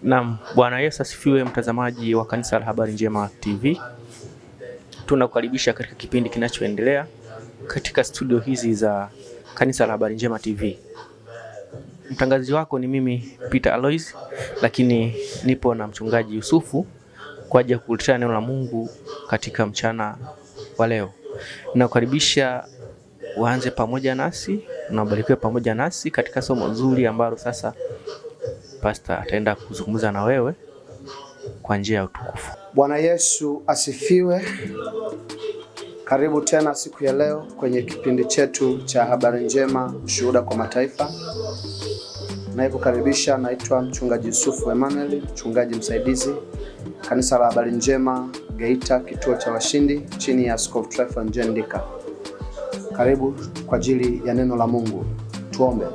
Naam, Bwana Yesu asifiwe, mtazamaji wa Kanisa la Habari Njema TV. Tunakukaribisha katika kipindi kinachoendelea katika studio hizi za Kanisa la Habari Njema TV. Mtangazaji wako ni mimi Peter Alois, lakini nipo na mchungaji Yusufu kwa ajili ya kukuletea neno la Mungu katika mchana wa leo. Nakukaribisha uanze pamoja nasi na ubarikiwe pamoja nasi katika somo zuri ambalo sasa Pastor ataenda kuzungumza na wewe kwa njia ya utukufu. Bwana Yesu asifiwe. Karibu tena siku ya leo kwenye kipindi chetu cha Habari Njema, Ushuhuda kwa Mataifa. Naikukaribisha, naitwa mchungaji Yusufu Emmanuel, mchungaji msaidizi Kanisa la Habari Njema Geita, kituo cha Washindi, chini ya Askofu Tryphon Njendika. Karibu kwa ajili ya neno la Mungu. Tuombe.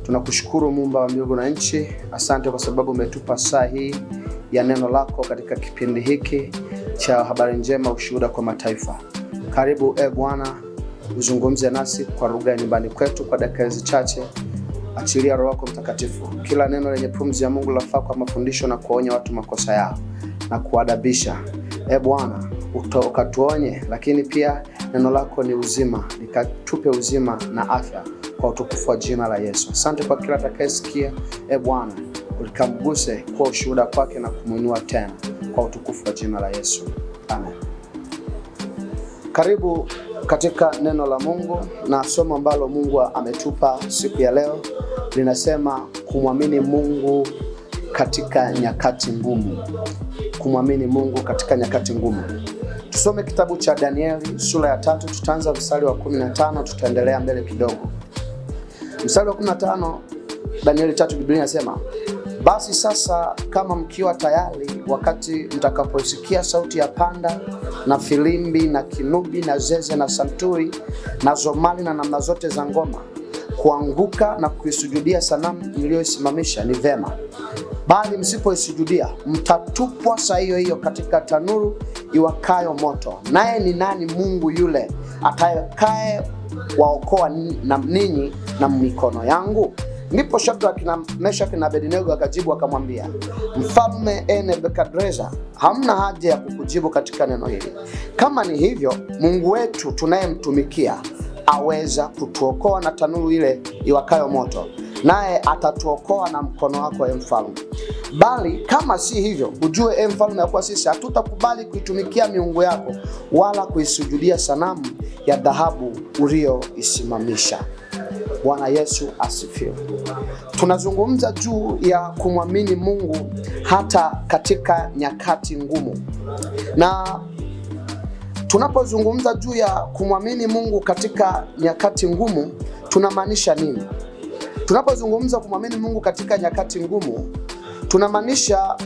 Tunakushukuru Muumba wa mbingu na nchi, asante kwa sababu umetupa saa hii ya neno lako katika kipindi hiki cha Habari Njema, Ushuhuda kwa Mataifa. Karibu Bwana, uzungumze nasi kwa lugha ya nyumbani kwetu kwa dakika hizi chache. Achilia Roho yako Mtakatifu. Kila neno lenye pumzi ya Mungu lafaa kwa mafundisho na kuonya watu makosa yao na kuadabisha. Bwana, ukatuonye, lakini pia neno lako ni uzima, likatupe uzima na afya kwa utukufu wa jina la Yesu. Asante kwa kila atakayesikia, Bwana, ulikamguse kwa ushuhuda kwake na kumuinua tena kwa utukufu wa jina la Yesu. Amen. Karibu katika neno la Mungu, na somo ambalo Mungu ametupa siku ya leo linasema kumwamini Mungu katika nyakati ngumu. Kumwamini Mungu katika nyakati ngumu. Tusome kitabu cha Danieli sura ya 3, tutaanza mstari wa 15, tutaendelea mbele kidogo. Mstari wa 15, Danieli 3, Biblia inasema, basi sasa kama mkiwa tayari, wakati mtakapoisikia sauti ya panda na filimbi na kinubi na zeze na santuri na zomali na namna zote za ngoma, kuanguka na kuisujudia sanamu niliyoisimamisha ni vema. Bali msipoisujudia, mtatupwa saa hiyo hiyo katika tanuru iwakayo moto. Naye ni nani Mungu yule atakaye waokoa na ninyi na mikono yangu? Ndipo Shadraka na Meshaki na Abednego akajibu akamwambia, Mfalme Nebukadreza, hamna haja ya kukujibu katika neno hili. Kama ni hivyo, Mungu wetu tunayemtumikia aweza kutuokoa na tanuru ile iwakayo moto, naye atatuokoa na mkono wako, mfalme. Bali kama si hivyo, ujue mfalme, ya kuwa sisi hatutakubali kuitumikia miungu yako wala kuisujudia sanamu ya dhahabu uliyoisimamisha. Bwana Yesu asifiwe. Tunazungumza juu ya kumwamini Mungu hata katika nyakati ngumu. Na tunapozungumza juu ya kumwamini Mungu katika nyakati ngumu, tunamaanisha nini? Tunapozungumza kumwamini Mungu katika nyakati ngumu, tunamaanisha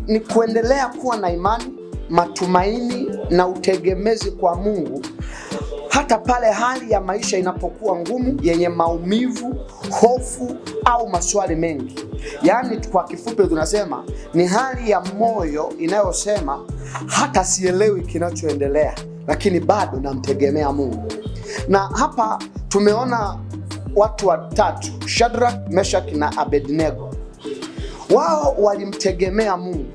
ni kuendelea kuwa na imani, matumaini na utegemezi kwa Mungu hata pale hali ya maisha inapokuwa ngumu, yenye maumivu, hofu au maswali mengi. Yaani kwa kifupi tunasema ni hali ya moyo inayosema hata sielewi kinachoendelea, lakini bado namtegemea Mungu. Na hapa tumeona watu watatu, Shadraka, Meshaki na Abednego. Wao walimtegemea Mungu.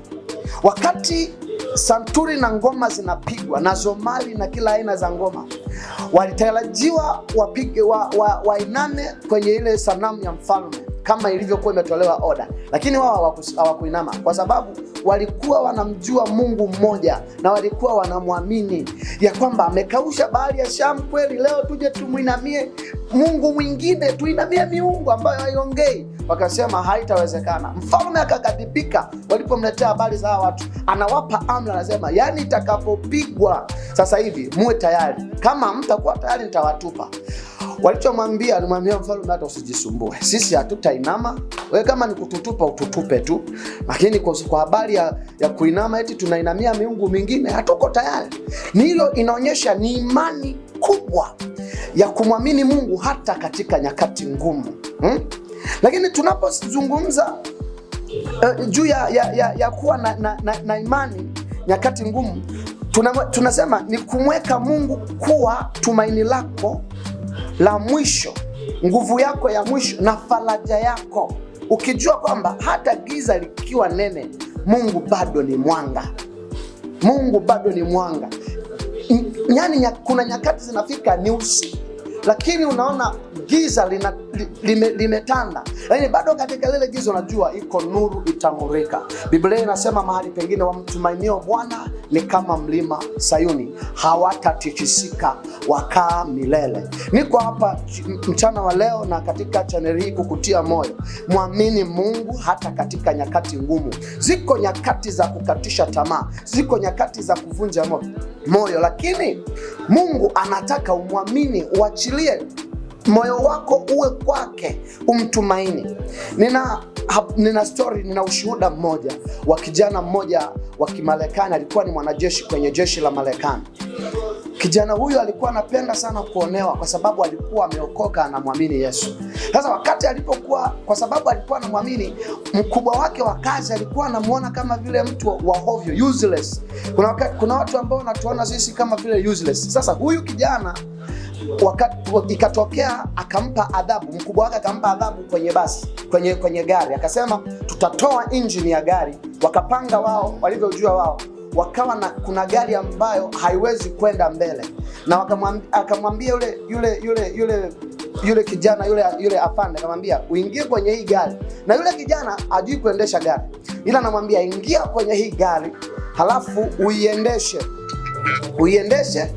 Wakati santuri na ngoma zinapigwa na zomali na kila aina za ngoma, walitarajiwa wapige wainame kwenye ile sanamu ya mfalme kama ilivyokuwa imetolewa oda, lakini wao hawakuinama kwa sababu walikuwa wanamjua Mungu mmoja na walikuwa wanamwamini ya kwamba amekausha bahari ya Shamu. Kweli leo tuje tumuinamie Mungu mwingine, tuinamie miungu ambayo haiongei? Wakasema haitawezekana. Mfalme akakadhibika walipomletea habari za watu. Anawapa amri, anasema yani itakapopigwa sasa hivi muwe tayari, kama mtakuwa tayari nitawatupa. Walichomwambia, alimwambia mfalme, hata usijisumbue, sisi hatutainama, wewe kama ni kututupa ututupe tu, lakini kwa habari ya kuinama eti tunainamia miungu mingine hatuko tayari. Ni hilo inaonyesha ni imani kubwa ya kumwamini Mungu hata katika nyakati ngumu. Lakini tunapozungumza juu ya kuwa na imani nyakati ngumu, tunasema ni kumweka Mungu kuwa tumaini lako la mwisho, nguvu yako ya mwisho na faraja yako. ukijua kwamba hata giza likiwa nene, Mungu bado ni mwanga. Mungu bado ni mwanga. Yani kuna nyakati zinafika ni usiku, lakini unaona giza limetanda, lakini bado katika lile giza unajua iko nuru itamurika. Biblia inasema mahali pengine, wamtumainio Bwana ni kama mlima Sayuni, hawatatikisika, wakaa milele. Niko hapa mchana wa leo na katika channel hii kukutia moyo. Muamini Mungu hata katika nyakati ngumu. Ziko nyakati za kukatisha tamaa, ziko nyakati za kuvunja moyo, lakini Mungu anataka umwamini, uachilie moyo wako uwe kwake, umtumaini. Nina story, nina ushuhuda mmoja wa kijana mmoja wa Kimarekani. Alikuwa ni mwanajeshi kwenye jeshi la Marekani. Kijana huyu alikuwa anapenda sana kuonewa kwa sababu alikuwa ameokoka, anamwamini Yesu. Sasa wakati alipokuwa, kwa sababu alikuwa anamwamini, mkubwa wake wa kazi alikuwa anamuona kama vile mtu wa hovyo, useless. Kuna watu ambao wanatuona sisi kama vile useless. Sasa huyu kijana wakati ikatokea akampa adhabu, mkubwa wake akampa adhabu kwenye basi, kwenye gari. Akasema tutatoa injini ya gari. Wakapanga wao, walivyojua wao, wakawa na kuna gari ambayo haiwezi kwenda mbele, na akamwambia yule kijana yule afande, akamwambia uingie kwenye hii gari. Na yule kijana hajui kuendesha gari, ila anamwambia ingia kwenye hii gari, halafu uiendeshe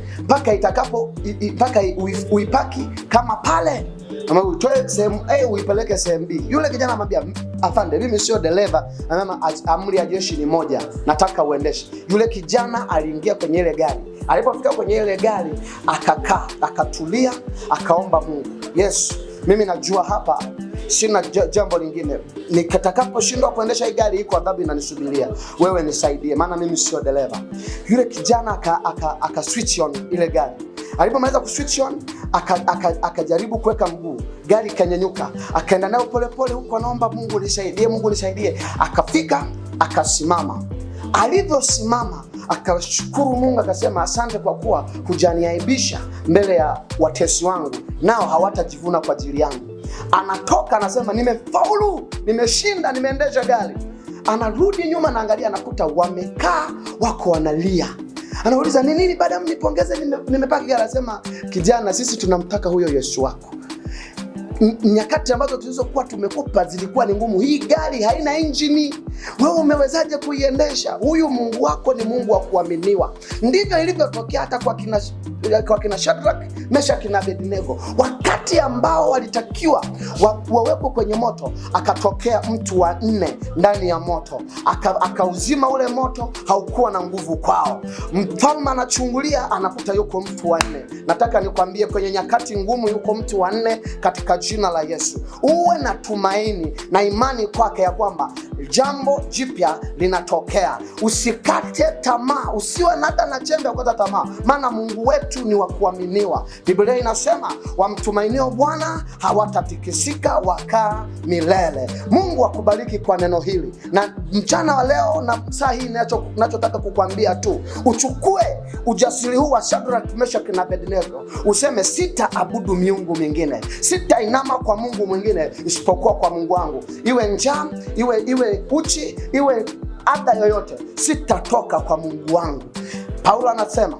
mpaka uipaki kama pale, ama utoe sehemu A uipeleke sehemu B. Yule kijana anamwambia afande, mimi sio dereva, anasema amri ya jeshi ni moja, nataka uendeshe. Yule kijana aliingia kwenye ile gari. Alipofika kwenye ile gari akakaa, akatulia, akaomba Mungu, Yesu, mimi najua hapa sina jambo lingine, nikatakaposhindwa kuendesha hii gari, iko adhabu inanisubiria, wewe nisaidie, maana mimi sio dereva. Yule kijana aka switch on ile gari. Alipomaliza kuswitch on, akajaribu kuweka mguu, gari ikanyanyuka, akaenda nayo polepole huko, anaomba Mungu nisaidie, Mungu nisaidie. Akafika, akasimama. Alivyosimama akashukuru Mungu, akasema asante kwa kuwa hujaniaibisha mbele ya watesi wangu, nao hawatajivuna kwa ajili yangu. Anatoka anasema nimefaulu, nimeshinda, nimeendesha gari. Anarudi nyuma, naangalia, anakuta wamekaa wako wanalia. Anauliza ni nini? Baada mnipongeze nimepaki gari. Anasema kijana, sisi tunamtaka huyo Yesu wako. Nyakati ambazo tulizokuwa tumekupa zilikuwa ni ngumu. Hii gari haina injini, wewe umewezaje kuiendesha? Huyu Mungu wako ni Mungu wa kuaminiwa. Ndivyo ilivyotokea hata kwa kina Shadrach, Meshach na Abednego. Wakati ambao walitakiwa wawekwe kwenye moto, akatokea mtu wa 4 ndani ya moto, akauzima ule moto, haukuwa na nguvu kwao. Mfalme anachungulia, anakuta yuko mtu wa 4. Nataka nikwambie, kwenye nyakati ngumu yuko mtu wa 4 katika jina la Yesu. Uwe na tumaini na imani kwake ya kwamba jambo jipya linatokea. Usikate tamaa, usiwe hata na chembe ya kukata tamaa, maana Mungu wetu ni wa kuaminiwa. Biblia inasema wamtumainio Bwana hawatatikisika, wakaa milele. Mungu akubariki kwa neno hili, na mchana wa leo na saa hii ninachotaka kukwambia tu, uchukue ujasiri huu wa Shadrach, Meshach na Abednego, useme sitaabudu miungu mingine, sitainama kwa Mungu mwingine isipokuwa kwa Mungu wangu. Iwe njaa, iwe uchi, iwe adha yoyote, sitatoka kwa Mungu wangu. Paulo anasema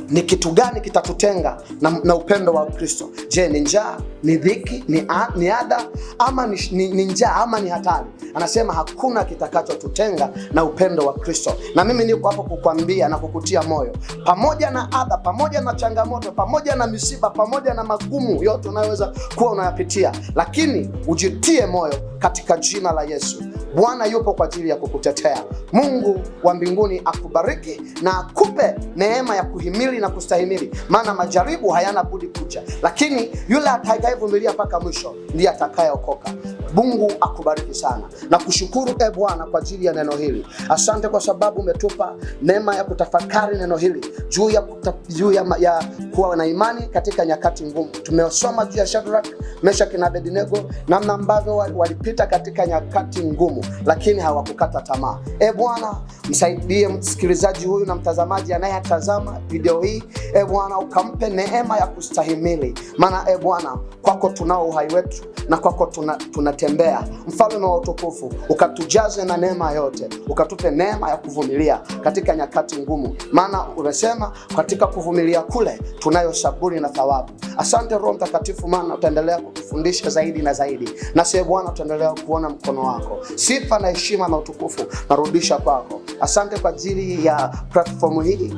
ni kitu gani kitatutenga na upendo wa Kristo? Je, ni njaa, ni dhiki, ni adha, ama ni njaa, ama ni hatari? Anasema hakuna kitakachotutenga na upendo wa Kristo. Na mimi niko hapo kukwambia na kukutia moyo, pamoja na adha, pamoja na changamoto, pamoja na misiba, pamoja na magumu yote unayoweza kuwa unayapitia, lakini ujitie moyo katika jina la Yesu. Bwana yupo kwa ajili ya kukutetea. Mungu wa mbinguni akubariki na akupe neema ya kuhimili na kustahimili, maana majaribu hayana budi kuja, lakini yule atakayevumilia mpaka mwisho ndiye atakayeokoka. Mungu akubariki sana, na kushukuru Bwana kwa ajili ya neno hili. Asante kwa sababu umetupa neema ya kutafakari neno hili juu ya kuwa na imani katika nyakati ngumu. Tumesoma juu ya Shadrach, Meshach na Abednego, namna ambavyo walipita katika nyakati ngumu. ngumu, lakini hawakukata tamaa. Bwana, msaidie msikilizaji huyu na mtazamaji anayetazama video hii. Bwana, ukampe neema ya kustahimili, maana Bwana, kwako tunao uhai wetu na kwako tunatembea. Mfalme wa utukufu, ukatujaze na neema yote, ukatupe neema ya kuvumilia katika nyakati ngumu, maana umesema katika kuvumilia kule tunayo saburi na thawabu. Asante Roho Mtakatifu, maana utaendelea kutufundisha zaidi na zaidi, na sisi Bwana tutaendelea kuona mkono wako. Sifa na heshima na utukufu narudisha kwako. Asante kwa ajili ya platform hii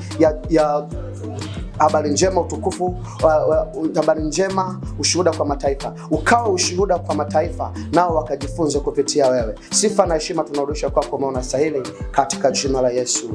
ya Habari Njema Utukufu, Habari Njema Ushuhuda kwa Mataifa. Ukawa ushuhuda kwa mataifa, nao wakajifunze kupitia wewe. Sifa na heshima tunarudisha kwako, maana unastahili, katika jina la Yesu.